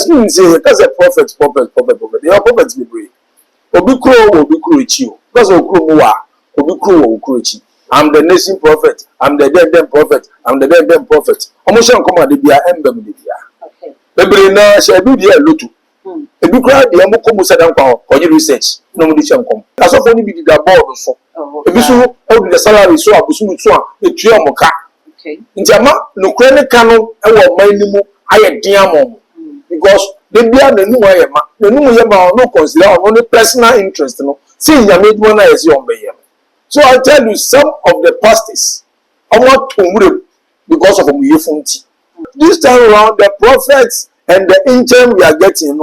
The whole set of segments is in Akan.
As me say, that's a prophet. They are prophets be brave. Obi kuro echi o. Because okuro mu wa, obi kuro echi. I'm the nation prophet. I'm the dead prophet. I'm the dead prophet. Omo shan come ade bia embem de bia. Okay. Bebre na she bi dia lotu. Ebi kura de am ko mu sadan kwa onye research. No mu di shan kom. Aso fo ni bi di da board so. Ebi so e di the salary so abusu so a etu am ka. Okay. Ntiama no kura ne ka no e wo man ni mu aye din amom. Because they be a new way, no consider only personal interest. No, see, you made one as your mayor. So I tell you, some of the pastors I want to move because of Muyefunti. This time around, the prophets and the interim we are getting,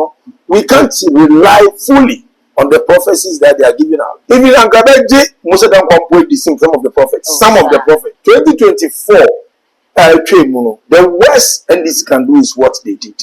we can't rely fully on the prophecies that they are giving out. Even Angabeji, most of them complete the same, some of the prophets. Some of the prophets. 2024, the worst and this can do is what they did.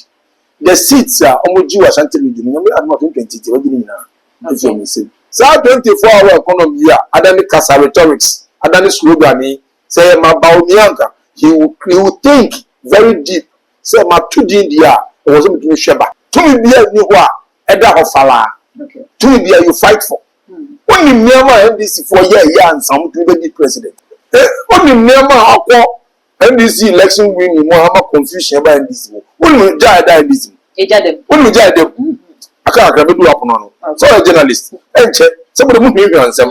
The seats are almost Ashanti region. You know, I'm not 20. What do you mean now? So 24-hour economy here, Adani Kasa rhetorics, Adani slogan, say ma Baumianka. He will think very deep. Say ma tudi India, it wasn't between Sheba. To me be a new one, Eda Hofala. To me be you fight for. Only Myanmar NDC for year and some to be president. Only Myanmar NDC election winning more confusion about NDC. When we die NDC. When we die them. I can't do up on. So a journalist. And check somebody who be answer.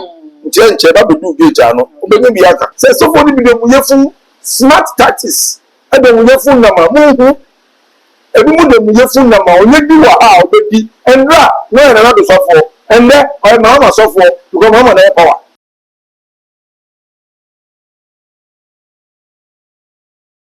Check up do get channel. Maybe I can. Say somebody be the smart tactics. I don't know phone number. Every month the phone number. Only do how baby and no another suffer. And then I mama suffer because mama no power.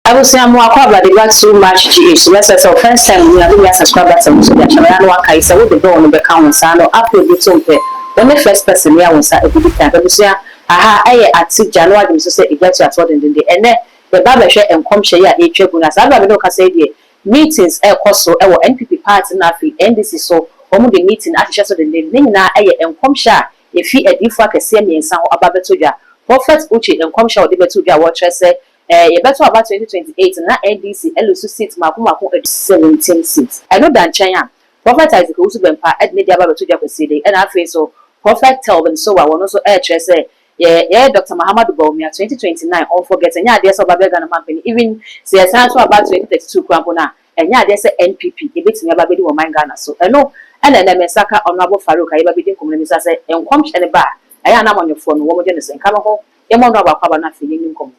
I will say I'm more about the back so much GH. So let's say first time we are doing a subscriber to the channel. No one say what the door on the account so no upload it on the when the first person we are say every time. But say aha I at January so say it get to afford in the and then the barber share and come share ya e trebu na say barber no can say the meetings e koso e wo NPP party na fi NDC so omo the meeting atche so the name na e en come share e fi edifo akese miensa ho ababeto prophet uche en come share o de beto dwa wo trese you better about 2028 na NDC elusu seat makumako 17 seats. I know that China prophet Isaac also been part at media about to Japan and after so prophet tell them so I want also air say yeah Dr. Muhammad Bawumia 2029 all forgetting yeah there's about Ghana company even say about 2032 krampona and yeah there's a NPP a bit me about be my Ghana so I know and then Mesaka honorable Farouk I be the community say and come and ba I am on your phone woman Jensen come home you know about Kwabana feeling come.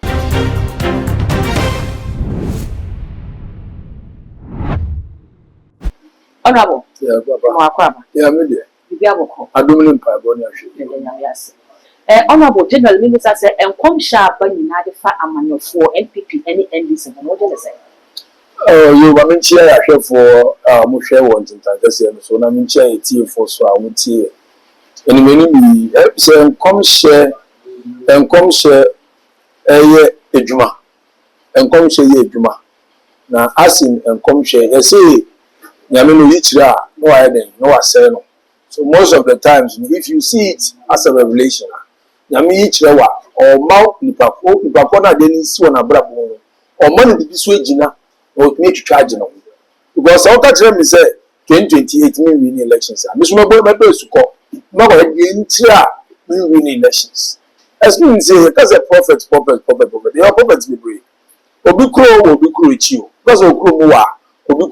Honorable. Yeah, Baba. Yeah, media. I don't know yes. Honorable General Minister said, and come sharp when you had the fat among for NPP, any NDC, and what do you say? Oh, you were in chair for Musha wanting to say, so I'm in chair a tea for so I would see. And many say, come share a Juma, and come share a Juma. Now, asking and come share, say. No so most of the times, if you see it as a revelation, or mount Nipakona Denis one abrabo, or money be swagina, or need to charge them. Because all that time is 2028 win elections. Miss Mabo to call win elections. As we say, that's a prophet. They are prophets be brave. Obi Chiu, because of Krumua, Obi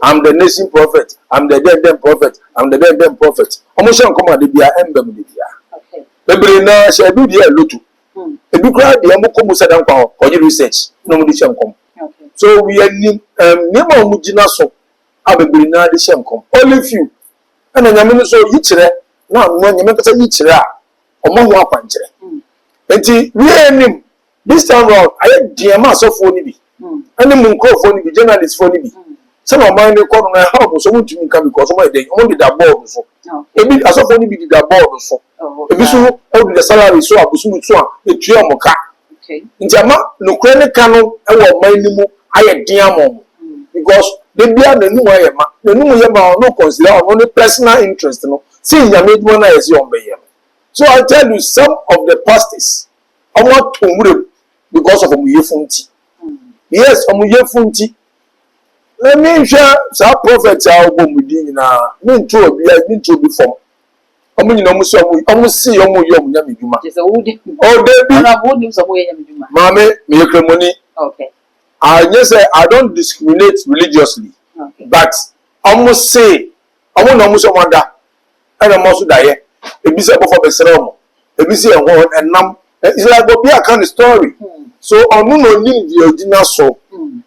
I'm the nation prophet. I'm the dead prophet. I'm the dead prophet. Omo shan come ade bia embem de bia. Okay. Bebre na she do dia lotu. Ebi kura de am ko musa dan kwa onye research. No mo di shan kom. Okay. So we are nyema omo gina so. Abebre na de shan kom. Only few. Ana nyame no so yi kire na no nyame kasa yi kire a omo ho akwankire. Enti we enim this time round aye diama so fo ni bi. Ani mu nkrofo ni bi journalist fo ni bi. Some of my economy help so want to come because they only that board so. Ebi asofo ni bi di that board so. Ebi so all the salary so abusu so a etua moka. Okay. Ntiama no kure ka no e wo man ni mu aye din amom. Because they be na nu aye ma. Na nu ye ma no consider only personal interest no. See ya made one as your mayor. So I tell you some of the pastors I want to move because of Muyefunti. Yes, Muyefunti. let me share some prophets are bombing na me to be from omu no muso omu si omu yom nya meduma oh David mame me yekremoni okay I don't discriminate religiously okay but omu say omu no muso wanda and omu so daye ebi se before besere omu ebi se ehon enam it's like go be a kind of story so omu no need the original so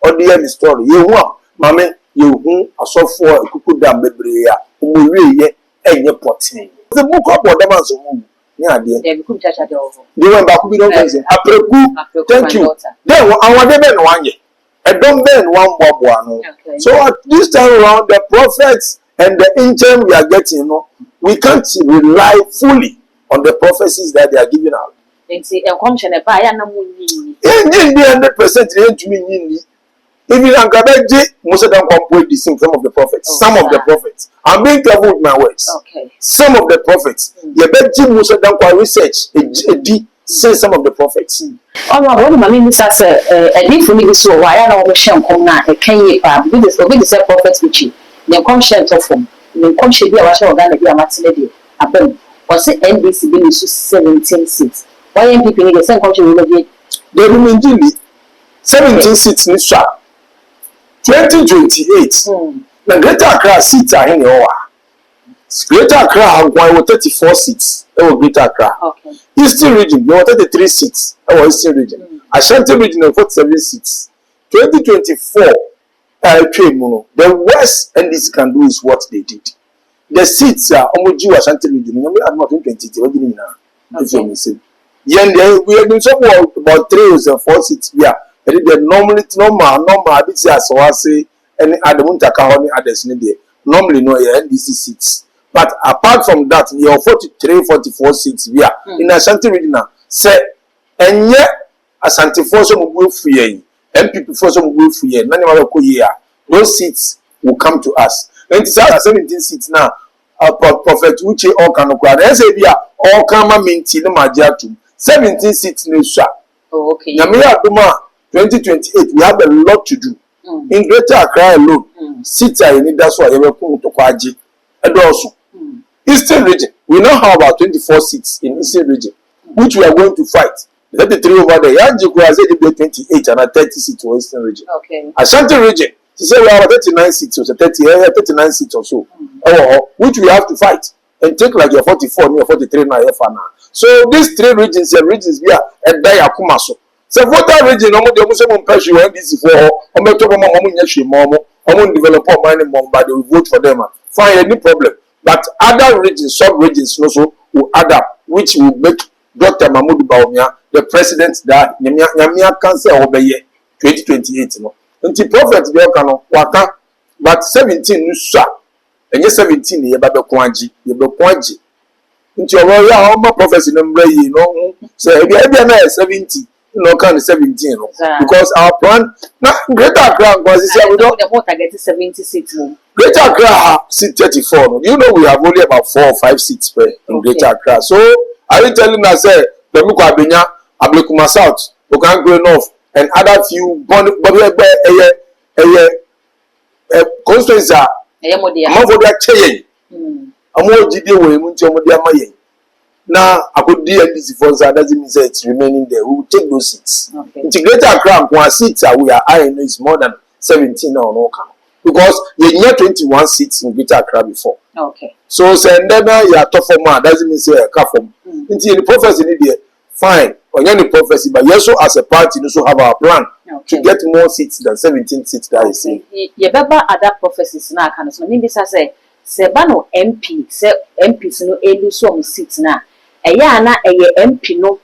or the story yehu a mame yehu asofo ekuku dam bebre ya omu wiye enye potin the book of Wadaman's room. Yeah, dear. They went back to be done. Thank you. Then I want them one year. I don't bend one bob. So at this time around, the prophets and the interim we are getting, you know, we can't rely fully on the prophecies that they are giving out. Even Angabeji, most of them complete the same. Some of the prophets. Some of the prophets. I'm being careful with my words. Okay. Some of the prophets. You bet you most of them quite research. Say some of the prophets. Oh no, what my name is as a different so why I know share come na e kan ye pa bi the say prophet which dem come share to form. Dem come share bi a wa share organ bi a matine dey. Abem. O say NBC bi so 17 seats. Why MPP ni dey say come share we dey. They mean 17 seats ni sha. 2028. Now Greater Accra seats are in your Greater Accra have 34 seats. Greater Accra. Okay. Eastern region, there were 33 seats. Eastern region. Ashanti region, 47 seats. 2024, the worst NDC can do is what they did. The seats are almost Ashanti region. We are not 2020. What do you mean now? Yeah, we have been talking about 3 or 4 seats. Yeah. Normally, normal, this is so I say, any other Muntaka, others in there. Normally, no NDC seats. But apart from that, you have 43, 44 seats. Yeah, in Ashanti region, say, and yet, Ashanti for some will free, MPP for some will free, none of our those seats will come to us. And it's 17 seats now. Prophet Uche all can acquire. As a year, all come maintain the Majiatu. 17 seats in the okay. Yamia Duma. 2028, we have a lot to do. In Greater Accra alone, seats are in that's why you come to Kwaji. And also, Eastern region, we now have about 24 seats in Eastern region, which we are going to fight. 33 over there. Yanjiku has 28 and 30 seats for Eastern region. Okay. Ashanti region, she said we have 39 seats or 39 seats or so, which we have to fight and take like your 44 and your 43 now. So these 3 regions, we are at Dayakumaso. So voter region, almost pressure NDC for develop money more, but they will vote for them. Fine, any problem. But other regions, sub-regions also will add up, which will make Dr. Mahmoud Bawumia the president that Nyamia Council obey 2028. And the prophet waka, but 17 nusa, and yes 17 ye babe kwanji, Into your royal prophecy number, say if 70. Kind of 17, because our plan now Greater Accra was we don't the vote get 70 seats. Greater Accra seat 34. You know we have only about 4 or 5 seats per in Greater Accra. So are you telling us the Muka Abenya, Ablekuma South, Okango North, and other few constituencies are now, I could do NDC for that doesn't mean that it's remaining there. We will take those seats. Okay. Integrated Accra, one seats we are eyeing is more than 17 now, no count. Because you had 21 seats in Greater Accra before. Okay. So, then you are tough for man, doesn't mean say a car from. Until the prophecy in there, fine, or any prophecy, but you also as a party, you also have our plan to get more seats than 17 seats that is saying. You better other prophecies now, kind of. So, maybe I say Bano MP, say MPs no elu so seats now. Eya na MP no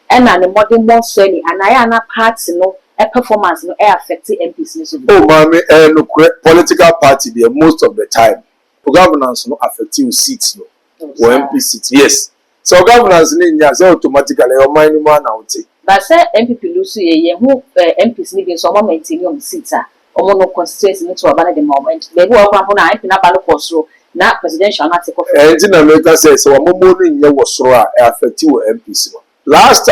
na the modern more sweni and aya na party no performance no affect MPs no so. Oh mami, no political party there most of the time. Governance no affect you seats no. Or MP seats. Yes. So governance ni nya say automatically your mind man out. But say MPP lose ye who MPs ni be so mo maintain your seats ah. Omo no constituency no to abana the moment. Maybe we kwa na MP na ba no cost na presidential na take off. In America says so momo ni nya wo soro a affect you MPs no. Last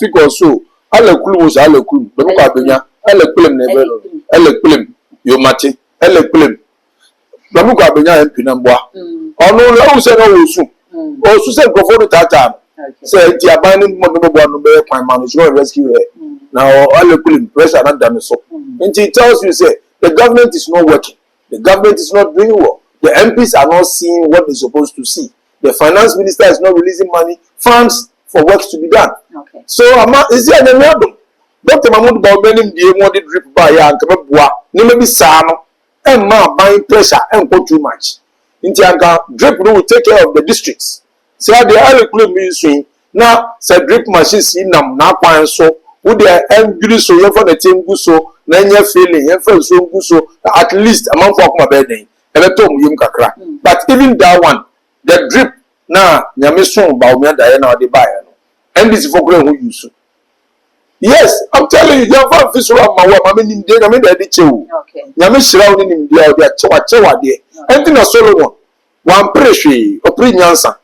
week or so, ale kulum was ale kulum. Be ko abenya ale kulum never no. Ale kulum. You mate, ele claim. Namuko abenya MP na mboa. Ono no say no osu. Osu say go for the tata. Say ti abani mo no bo no be kwan man so rescue her. Now ele claim pressure na dam so. And it tells you say the government is not working. The government is not doing well. The MPs are not seeing what they're supposed to see. The finance minister is not releasing money, funds for works to be done. Okay. So is there any problem? Dr. Mahmoud Bawumia the wanted drip by ya and Kababua, maybe Sano, and buying pressure and go too much. Intianka drip will take care of the districts. So the other club ministry now said drip machines in them now so would they angry so you for the team go so then you're feeling you feel so good so at least a month of my bedding and I told you kakra. But even that one, the drip now Nyamisun Bawumia Diana or the buyer. And this is for who you so. Yes, I'm telling you, you're from Fisura, my woman, I mean, I mean, the chill. Okay. Yamishroud in the Chewa there. Anything a solo one. One pressure, or pre Yansa.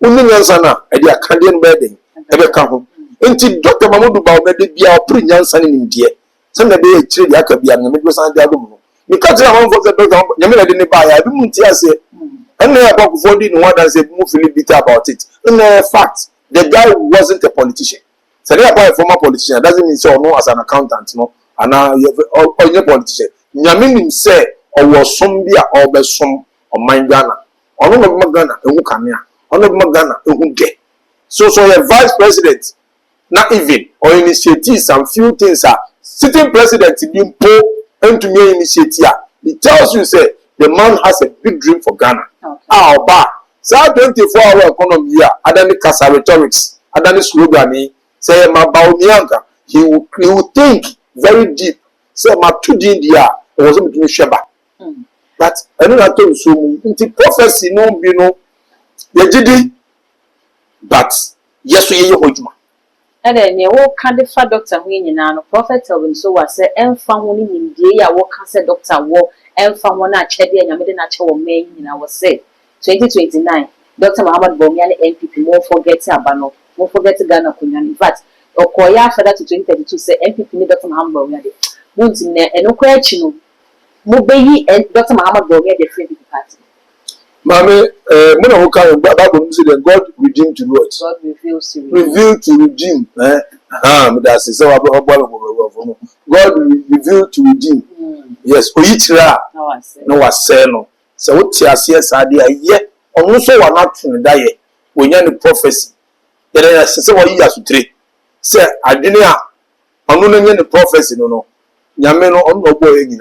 Only Yansana, at the Acadian bedding, ever come home. Until Dr. Mahmoud Bawumia be our pre Yansan in India. Some day, actually, I could be an American Diadomo. Because I'm home for the doctor, Yamina didn't buy, I didn't say, and they about 40 in one and say, move really bitter about it. In fact, the guy wasn't a politician. So they are a former politician. Doesn't mean so no as an accountant, no. And now you have a politician. Nyamin say or was Sombia or be some or mine Ghana. Or no Magana, a Wukamia. Or no Magana, a Wuke. So a vice president, not even or initiative some few things are sitting president in Impo and to me initiative. It tells you say the man has a big dream for Ghana. Ah, ba. So 24-hour economy here, Adani Kasa rhetorics, Adani slogan. Say my Bawumia, he will think very deep. Say my 2D India was between Sheba. But I don't have to so into prophecy no be no. Yejidi, but yes we you hojuma. And then you walk kind of doctor when you know prophet of him so was say and found in India walk cancer doctor war and found one at Chedi and Yamada natural main in our say 2029. Dr. Muhammad Bawumia MPP more forget Abano. Don't forget Ghana Kunyan. In fact, Okoya further to 2032 say MPP need Dr. Muhammad Bawumia. Won't in there and Okoya Mubeyi and Dr. Muhammad Bawumia the friend party. Mame, Mona Hoka, Bible said that God redeemed to what? God reveals to reveal to redeem. That's it. So God revealed to redeem. Yes, Oyichira. No, I say no. So what you see as idea, yet, almost so are not to die when you're the prophecy. Then I say, what you have to trade. Say, I didn't have the prophecy, no. Yameno on no boy in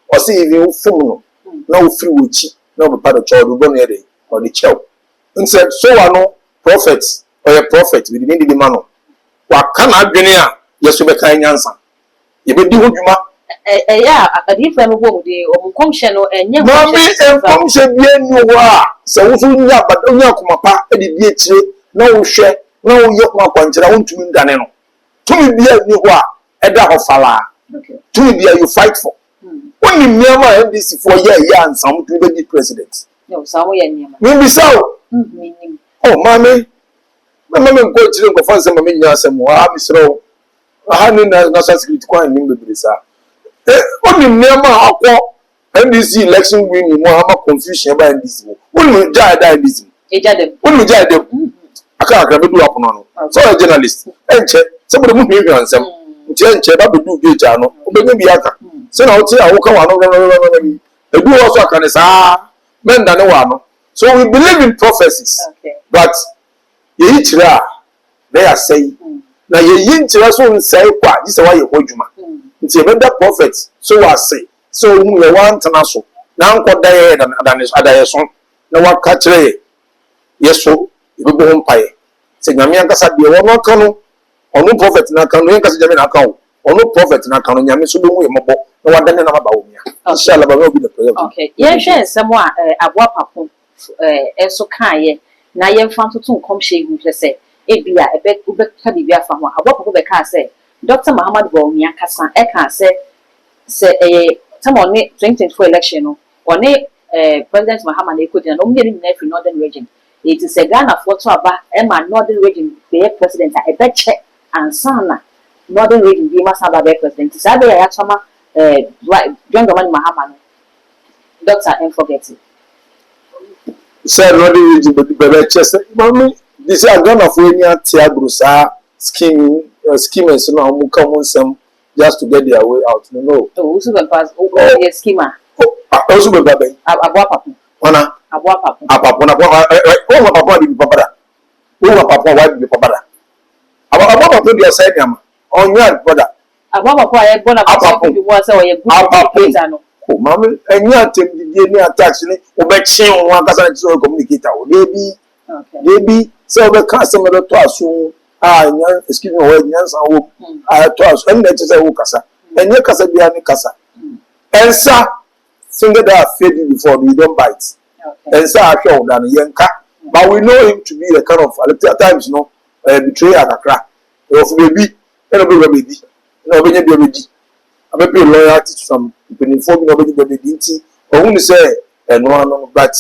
or see if you fool no free with cheap, no part of child who or the child. And said, so I know prophets or a prophet with the man. What can I be near? Yes, you be kind answer. You be doing you. Yeah, a different woman, or consumption and young consumption, you are. So, but don't you come apart and the no share, no yoke punch around to Daneno. To be a new war, a dog of Fala. To be you fight for. Only Myanmar MDC for year and some to be president. No, somewhere near maybe so. Oh, mammy, my mammy go to the first time I mean, yes, and I'm so. I hadn't national security quite in the only Myanmar MDC election winning more confusion about this. When we die this. When we die them. I can't do up on. So a journalist. And check somebody who be on some. Check up do good channel. Maybe I can. So now I will come on. The do also can say, men than one. So we believe in prophecies. But ye each they are saying. Now ye each so say, this is why you hold you. It's a better prophets. So I say. So we want to know. Now I'm there than his other son. No one catch it. Yes, so. You go home pay. Say Nyame kasa de wono kan no ono prophet na kan no kasa Nyame na kan ono prophet na kan no Nyame so be hu yembo na wadane na ba Bawumia inshallah ba be the prayer. Okay ye hwe nsem a aboa papo enso kan ye na ye mfa toto nkom hye hu hwe se ebia ebe ubeka bibia fa ho aboa papo be ka se Dr. Muhammad Bawumia kasa e ka se someone 2024 election no one President Muhammad Ekoti na omni na fi northern region. It is a Ghana photo about Emma Northern Region be president. I bet check and sana Northern Region be must have a president. Sabe ya chama John Dramani Mahama doctor and forget it. Say no dey be chest. Mami, this is Ghana for any tiagrusa schemers no am come onsem just to get their way out. No. So who super pass schema. Also be babe. Abua papa. Ona. Abua papa. Apapa na papa di papa. Who papa why be papa? Abua papa dey say nyama. Onya brother. Abua papa e bona papa be was say o good no. Oh, mami, enya temdidie ni attacks ni obechi won akasa ni so communicator o debi say obeka asem be to aso nya excuse me o nya san wo to aso en na say wo kasa enye kasa bia ni kasa ensa finger that fed you before you don't bite ensa ahwe wo da no yenka but we know him to be the kind of at times no betrayer kakra of baby and baby no be baby I be loyalty to some people informing nobody the dinty or who say no but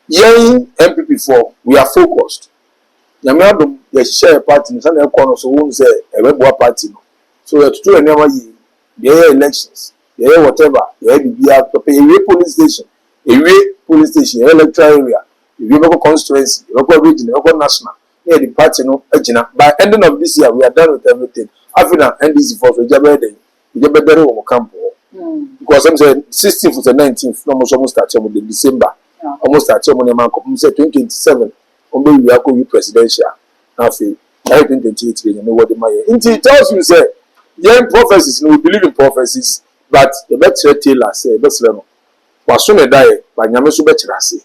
yen MPP for we are focused nyame ye share party so na corner so who say e we boa party no so we to never ye there elections there whatever there be a police station electoral area a constituency a region a national near the party no agina by ending of this year we are done with everything after NDC for Jabede you better on camp because I'm saying 16th to 19th almost start in December almost start on the man say 2027 on we are going presidential now 2028 you know what the money it tells you say young prophecies we believe in prophecies but the better Taylor say best no was soon die by nyame so better say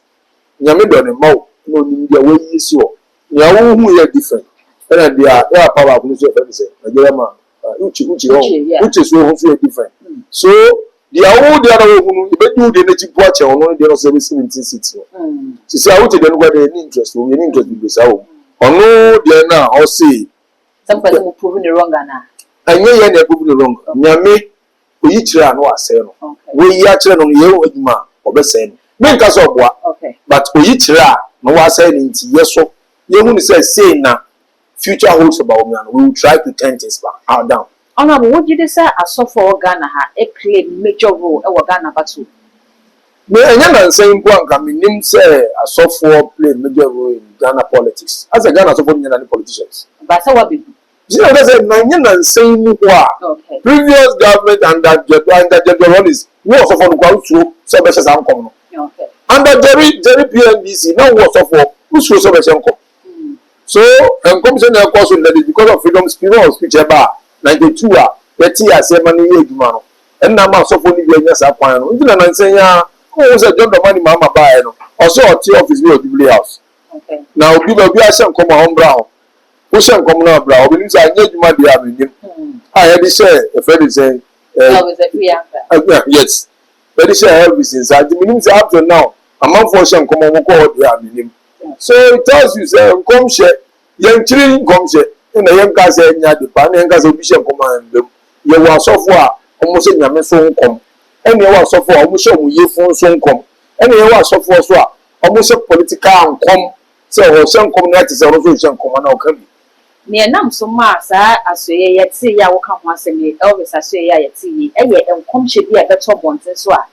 nyame don no no nim dia we yi so nya wo hu ya different and they are power of so say Nigeria man uchi so who feel different so the old the other who be do the native watch on the 1760 she say out the no go dey interest we need interest be say o ono there na o say some person will prove the wrong na anya ye na prove the wrong nyame oyi kire no asay no we yi a kire no ye o adwuma obesay no me nka so oboa but oyi kire no wa say ni nti yeso ye hu ni say na future holds about me and we will try to turn things back down. Honorable, what did you say a for Ghana a claim major role or Ghana Batu? Me and saying Guanca, meaning say a software play major role in Ghana politics. As a Ghana support politicians. But so what be? You know, there's a Nigerian saying previous government and that the role is was of on ground through so much as I'm coming. Under Jerry PNDC, now was of who's so much uncle. So, commission of course because of freedom speech about 92 30 years money man and now so for the years upon even and saying was a John Dramani Mahama buy no also a tea office near Jubilee House. Now people be ashamed come home brown. Who shall come now brown? We need to engage my dear. I had to say a friend is saying yes. Very sure help is inside the means up to now. A month for some come on call so it tells you say come share young children come share in the young guys say nya the pan young guys bishop come and them you was so far almost nyame so come and you was so far almost you ye phone so come and you was so far so almost political and come so some community say also some come na come me nam so ma sa asoye yeti ya wo ka ho asemi Elvis asoye ya yeti eye enkom hye bi e beto bonten so a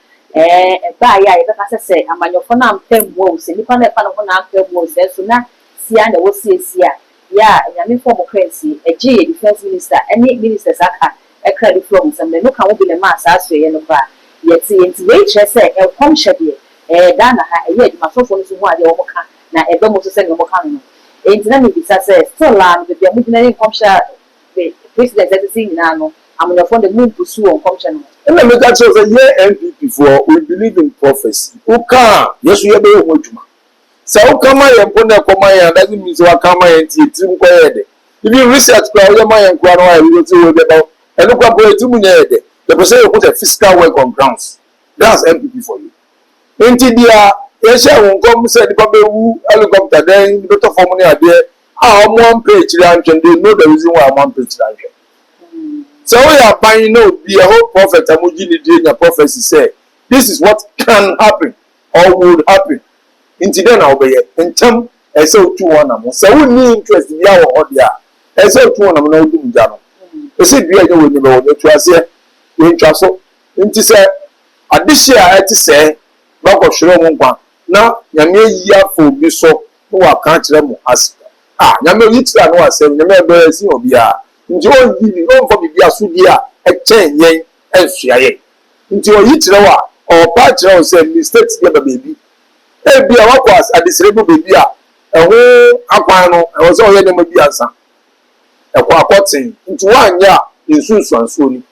ba ya e be ka se amanyofo na ampem wo se nipa na e fa no na ampem wo se so na sia na wo sia ya nyame form currency eje defense minister any ministers aka e credit from some no kan wo bi le ma sa asoye no ba yeti we che se enkom hye bi da na ha eye di masofo no so ho ade wo ka na e be mo so se no mo ka no Intina mi bisa say still land the amudina commission the president that is saying now I'm on the phone the moon pursue on commission. And let me tell you say NPP for we believe in prophecy. Uka yes we be hojuma. Say ukama yempona koma ya doesn't mean say ukama yenti tim ko yede. If you research kwa we ma yenkwa no we go to we be down. And look at boy tim nya yede. The person you put a fiscal work on grounds. That's NPP for you. Inti dia yes, I won't come say the people helicopter then the better for money are there. I'm one page ranch and they know the reason why I'm one page ranch. So we are buying no the whole prophet Amujini doing a prophecy say this is what can happen or would happen. Incident I'll be in term as so 2-1. So we need interest in our audio. As so 2-1 no do jano. You see, we are going to say ntwa so nti sɛ adehye a ɛte sɛ bakɔ hwere mo nkwa na nyame yi afɔ obi so no waka kyerɛ mo as nyame yi kyerɛ no asɛm nyame ɛbɛyɛ si obi a nti ɔyi bi ɔmfa bibi asodi a ɛkyɛn yɛn ɛnsua yɛn nti ɔyi kyerɛ wa ɔpa kyerɛ wo sɛ mistake bi ba baabi ebi a wakɔ adesere bi baabi a ɛho akwan no ɛwɔ sɛ ɔyɛ nneɛma bi ansa ɛkɔ akɔten nti wanyɛ a nsunsuansoɔ ni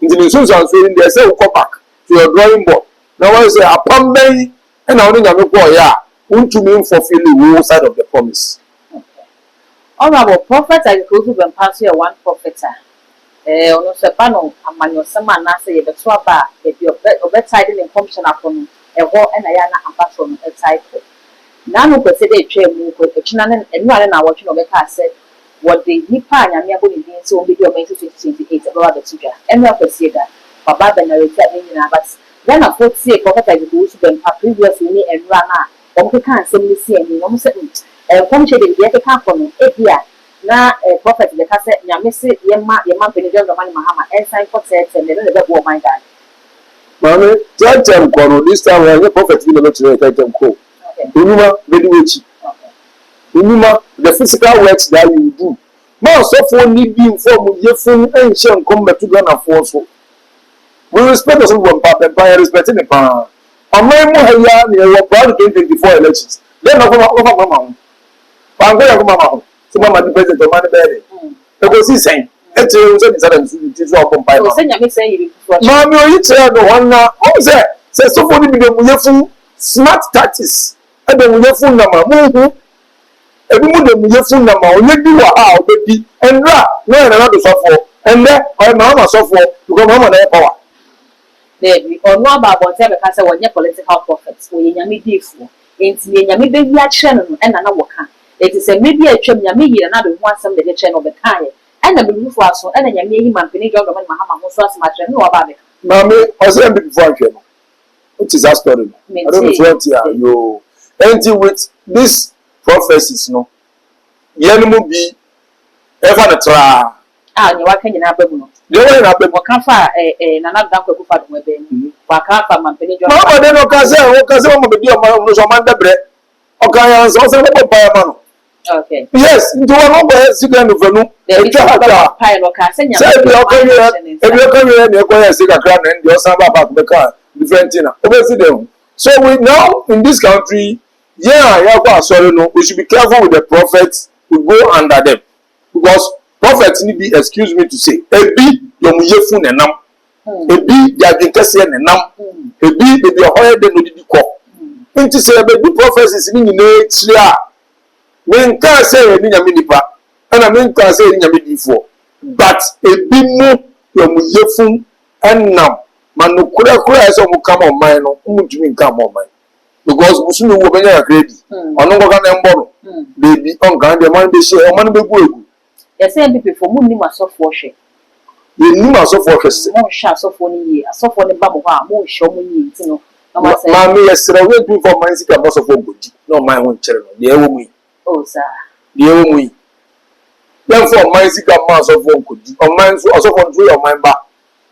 nti nsunsuansoɔ ni deɛ ɛsɛ wokɔ back to your drawing board na wɔn sɛ apam bɛyi ɛna wɔn nyame kɔ ɔyɛ a wontumi nfɔfili wo side of the promise. Honorable Prophet Agikofu Bempase yɛ one prophet a ɔno nso ɛba no amanyɔsɛm a anaasɛ yɛbɛto aba a baabi ɔbɛtae de ne nkɔmhyɛ n'akɔ no ɛhɔ ɛna yɛ ana abaso no ɛtae kɔ n'ano kwesɛ dɛ etwa mu kɔ ekyina ne enua ne na awɔtwe na ɔbɛka sɛ wɔde nipa a nyame abɔ ne din sɛ wɔn bɛdi ɔbɛn 2028 ɛbɛba bɛto dwa ɛnua kwesɛ da baba bɛnarete a ne nyinaa but ghana fo tie Prophet Agikofu Bempa previously ne enua na wɔn keka nsɛm ne si ani wɔn sɛ nkɔmhyɛ de deɛ keka akɔ no ebi a na prophet de ka sɛ nyame se yɛma mpani John Dramani Mahama ɛnsan kɔ tɛɛtɛɛ ne ne bɛbɔ ɔman dan maame tɛɛtɛɛ nkɔ no this time wɔn yɛ prophet bi na bɛkyerɛ tɛɛtɛɛ nkɔ onuma bɛdi wɔkyi onuma the physical works that you do ma ɔsɔfoɔ ni bi nfɔm yɛfun ɛnhyɛ nkɔm bɛtu ghanafoɔ so we respect ɔsɔfo Bempa yɛ respect ne paa ɔman mu ha yia ne ɛwɔ proud 2024 elections then ɔkɔ mama ho pankɔ yɛ kɔ mama ho so mama di president ɔman ne bɛyɛ dɛ ɛkɔ si sɛn ɛkyerɛ sɛ bisa dɛm so ti so ɔkɔ mpa sɛ nyame sɛ yiri fufuo maame oyi kyerɛ no wɔn na ɔn sɛ sɔfo ni bi de mu yɛfu smart tactics ɛde mu yɛfu nama mu hu ebi mu de mu yɛfu nama onye bi wɔ ha a ɔbɛdi ɛnra na yɛ nana do sɔfoɔ ɛnɛ ɔyɛ mahama sɔfoɔ because mahama na yɛ power. Deebi ɔno aba abɔnten bɛka sɛ wɔnyɛ political prophet wɔyɛ nyame diifoɔ nti ne nyame bɛwi akyerɛ no no ɛna na wɔka eti sɛ mmebi atwam nyame yie na do ho asɛm de kyerɛ no bɛka yɛ ɛna bibifo aso ɛna nyame yi mampeni John Dramani Mahama ho so asɛm akyerɛ no wɔba bɛka maame ɔsɛ bibifo ahwɛ no it is that story I don't know what you are yo enti with this prophecies no yɛn mu bi ɛfa ne tra ne waka nyinaa ba mu no deɛ wɔyɛ na bɛbɔ wɔka fa nana danko kufa do mo bɛn mu wɔka fa mampeni John mama de no ka sɛ wɔn bɛdi ɔman no so ɔman dabrɛ ɔka yɛn nso ɔsɛ bɛbɔ mpaeɛ ma no. Okay. Yes, nti wọn n'ọgbọ yẹ sika nufenu etwa hata sẹ ebi ọkọ yẹ ni ẹkọ yẹ si kakra na ndi ọsan bá baako bẹ ká different thing na o bẹ si dem so we now in this country yẹn a yẹ kọ asọri no we should be careful with the prophets we go under them because prophets ni bi excuse me to say ebi yọmu yẹ fun nenam ebi yadun kẹsẹ nenam ebi bebi ọhọ yẹ de n'odidi kọ nti sẹ ebi prophets ni nyinaa ekyir a. Menka sɛ yɛ ni nyame nipa ɛna menka sɛ yɛ ni nyame difoɔ but ebi mu yɛ mu yefun ɛnam ma no kura yɛ sɛ ɔmo kama ɔman no ɔmo ntumi nka ma ɔman because musu mi wo bɛnya kakra bi ɔno nkɔka na mbɔ no beebi ɔnka deɛ ɔman bɛ hyɛ ɔman bɛ gu egu. Yɛsɛ npp fo mu nim asɔfoɔ hwɛ. Yɛnim asɔfoɔ hwɛ sɛ. Mo nhyɛ asɔfoɔ no yie asɔfoɔ no ba mo hɔ a mo nhyɛ ɔmo yie nti no. Maame yɛsrɛ wo edu fɔ ɔman sika bɔ asɔfoɔ nkɔdi na ɔman ho nkyerɛ no deɛ ɛwɔ mu yi. Deɛ ɛwɔ mu yi yɛmfa ɔman sika ma asɔfoɔ nkɔdi ɔman nso asɔfoɔ nso yɛ ɔman ba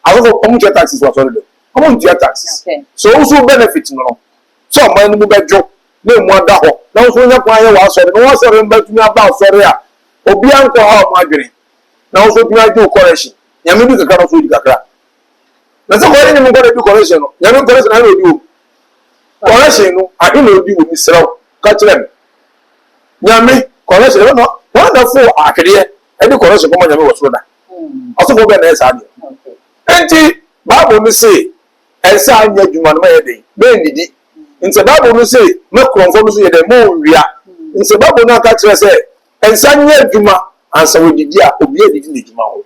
asɔfoɔ ɔmo tua taxes wɔ asɔre dɛm ɔmo ntua taxes so ɔmo benefit no no sɛ ɔman no mu bɛdwo na emu ada hɔ na nso nyɛ kwan yɛ wɔ asɔre na wɔn asɔre no bɛtumi aba asɔre a obiara nkɔ ha ɔmo adwene na nso tumi agye o correction nyame bi kakra na nso di kakra na sɛ kɔrɛ nyame nkɔ na di correction no nyame correction na odi o correction no ahe na odi wɔ mi srɛw ka kyerɛ me nyame correction no wɔn na fo ahwedeɛ ɛde correction kɔma nyame wɔ soro da ɔsofo bɛ na ɛsa adeɛ nti bible no say ɛnsa anya adwuma no ma yɛ den bɛn didi nti bible no say me kurɔmfo no so yɛ den mo nwia nti bible no aka kyerɛ sɛ ɛnsa anya adwuma ansa wɔ didi a obi adidi na adwuma hɔ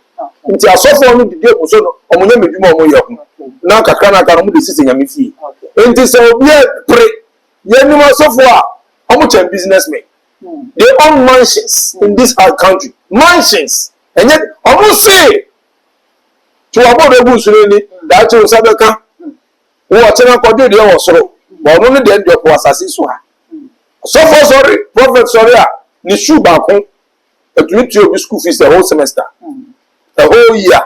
nti asɔfo no didi egu so no ɔmo nyɛ adwuma ɔmo yɛ ho na kakra na aka no mo de sisi nyame fie nti sɛ obi apere yɛ nim asɔfo a ɔmo kyɛn businessmen. They own mansions in this hard country. Mansions. And yet, almost say to about the Busulini, that you Sabeka, who are telling Kodu, the also, but only the end of Wassasiswa. So far, sorry, Prophet Soria, Nishu Bako, a 2 school fees the whole semester, the whole year.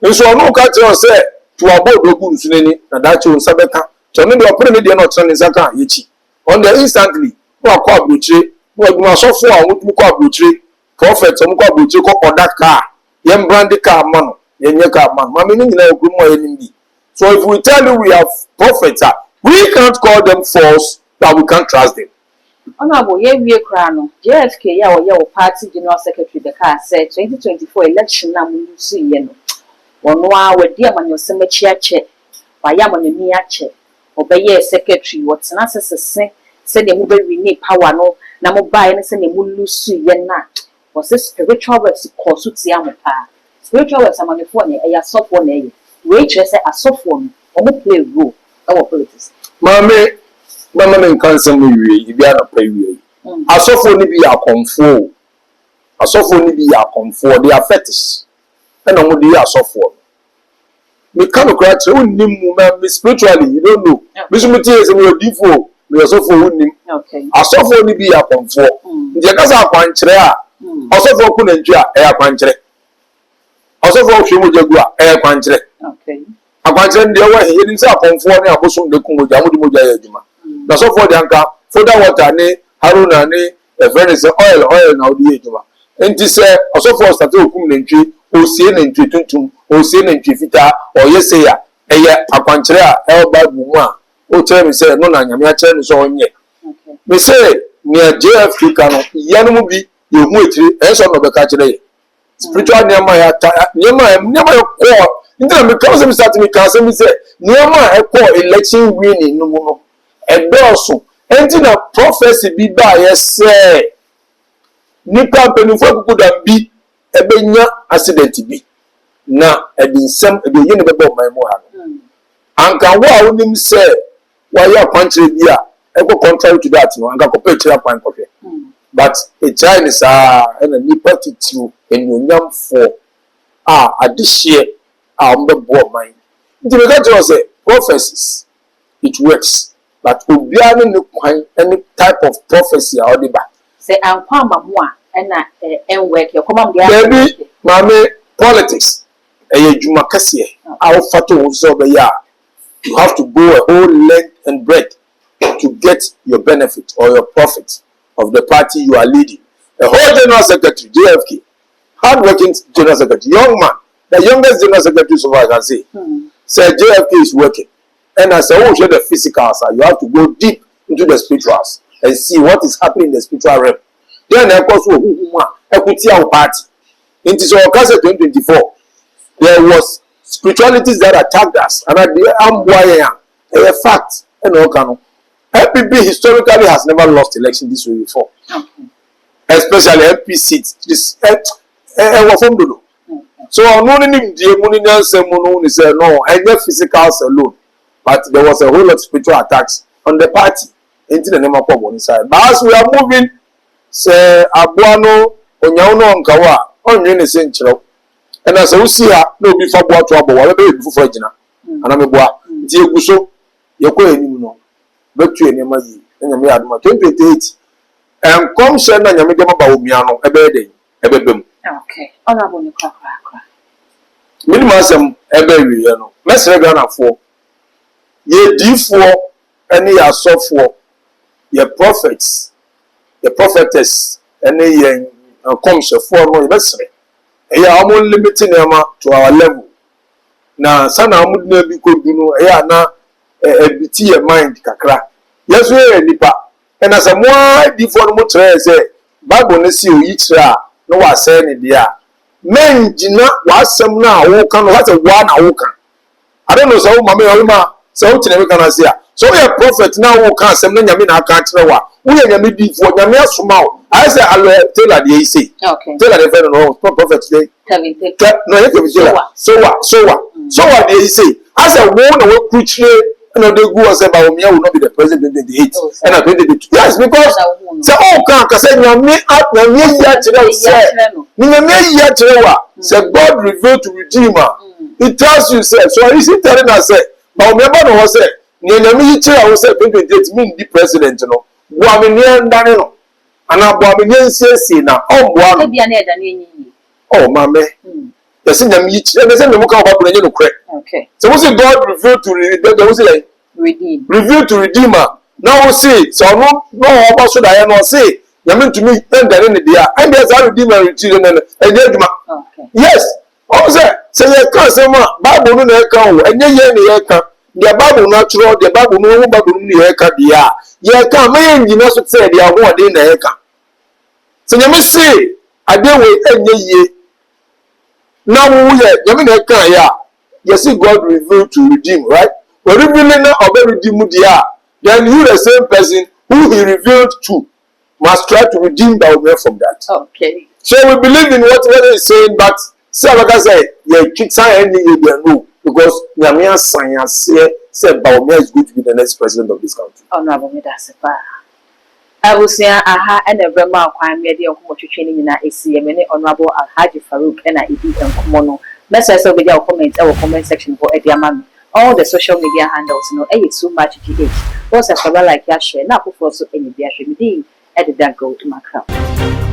nso ono ka tell say to avoid ogun suneni na dachi unsa beka so no de opere me de na otre ne saka yechi on the instantly no akọ abrochire no aduma sofo a wotu ko abrochire prophet so ko abrochire ko order car yem brand car ma no yenye car ma ma me ni nyina ekuru mo yenim bi so if we tell you we have prophets we can't call them false but we can't trust them. Honorable Yewie Krano, JFK ya wo party general secretary the car said 2024 election na mu su ye no. Wono a wadi amanyosem achiache, wa ya amanyoni ache. Obeye secretary wotena sesese se de mu be win power no na mo buy ne se ne mu lusu ye na. Was spiritual works kosu tia mo pa. Spiritual works amanyofo ne eya sofo na ye. We chere se asofo no omo play role our politics. Mama men cancer me wie ibi ana pa wie asofo ni bi akonfo they are fetish and no dey asofo me kan okra che unnim mu me spiritually you don't know me so me tie se me odifo me asofo unnim okay asofo ni bi akonfo je kasa akwankyere a asofo ku na ntwi a e akwankyere asofo hwe mu jagu a e akwankyere okay akwankyere ndi ewa he nim se akonfo ne abosom de ku moja amudi moja ya adwuma na so for the anka foda water ni haruna ni friend say oil na odi ejuma enti say so for start okum na ntwi osie na ntwi tuntum osie na ntwi fita oyese ya eye akwankyere a e bible mu a o tell me say no na nyame a kire no so onye me say ni JFK kanu yanu mu bi ye hu etire e so no be ka kire ye spiritual nyama ya nyama ya ko ndina me ka say start me ka say me say nyama e ko election winning no no edoso enti na prophecy bi ba yese nipa penufo kukuda bi ebenya accident bi na edinsem ebeyi ne bebo man mu ha anka wo a wonim se wa ya kwankyere bi a eko contrary to that no anka ko pe kira kwan kohwe but a Chinese na nipa titiro enyonyam fo adihye a mbebo man nti me ka tell say prophecies it works. But obiara ne kwan any type of prophecy a odi ba say ankwa mamu a na enwork your command baby mame politics juma kase a wo fato wo so be ya you have to go a whole length and breadth to get your benefit or your profit of the party you are leading. A whole general secretary JFK, hard-working general secretary, young man, the youngest general secretary so far I can say said JFK is working. And I said, oh, share the physicals. You have to go deep into the spirituals and see what is happening in the spiritual realm. Then, of course, equity our party. In this 2024, there was spiritualities that attacked us, and at the a fact. And LPP historically has never lost election this way before, especially LP seats. This so no physicals alone. But there was a whole lot of spiritual attacks on the party into the name of one side. But as we are moving, say Abuano, Onyauno, Onkawa, Onyin is in Chiro. And as we see her, no before Boa to Abo, whatever before Jina. And I'm a boy, Dieguso, Yoko, no, but you and Yamazi, and Yami Adma 2028. And come send and Yamidama Baumiano, a birthday, a baby. Okay, honorable Nicola. Minimum, a baby, you know. Let's regard for. Ye D4 any ya software ye prophets ye prophetess any ye comes for no investment e ya amo limiting them to our level na sana amu na bi ko dunu e ya na biti your mind kakra yes we nipa and as a more D4 no try say bible no see oyi kira no wa say ne dia men gina wa asem na wo kan no what a one na wo kan I don't know so mama yorima so we can say so we are prophet now who can say na nyame na aka kire wa we nyame di fo nyame asoma o I say allo tell her dey say okay tell her the friend no prophet dey no you can say so what dey say as a wo na we preach and they go say ba we will not be the president in 2028 and 2022 yes because say o kan say nyame ya kire say nyame ya kire wa say God revealed to redeemer it tells you say so is it telling us say but remember no was say nyame yi kire wo say 2028 mean the president no bo amene ndane no ana bo amene nsiesie na o bo ano bia na eda na enyi oh mame The same them each. The same them come about no credit. Okay. So we say God revealed to Redeem. Revealed to Redeemer. Now we say so no about so that I know say. You mean to me and then in the year and there's a Redeemer return and okay. Yes. Also say you can't say Bible no account and ye account. The Bible natural, the Bible no Bible no account dia. Ye can me you know so say they are one in the account. So you me say I dey we enye ye. Now we you mean account ya. You see God revealed to redeem, right? But revealing now or redeem dia. Then you the same person who he revealed to must try to redeem that way from that. Okay. So we believe in what he's saying, but say like I say, yeah, kids are ending you no because Yamiya science say Baumia is going to be the next president of this country. Oh no, but that's a bar. I will say aha and a very mal crime media of what training in ACM honorable Alhaji Farouk and I eat and Kumono. Message over your comments our comment section for Ediamami. All the social media handles no too much GH. What's a like ya share now for so any beer should be at the go to my crowd.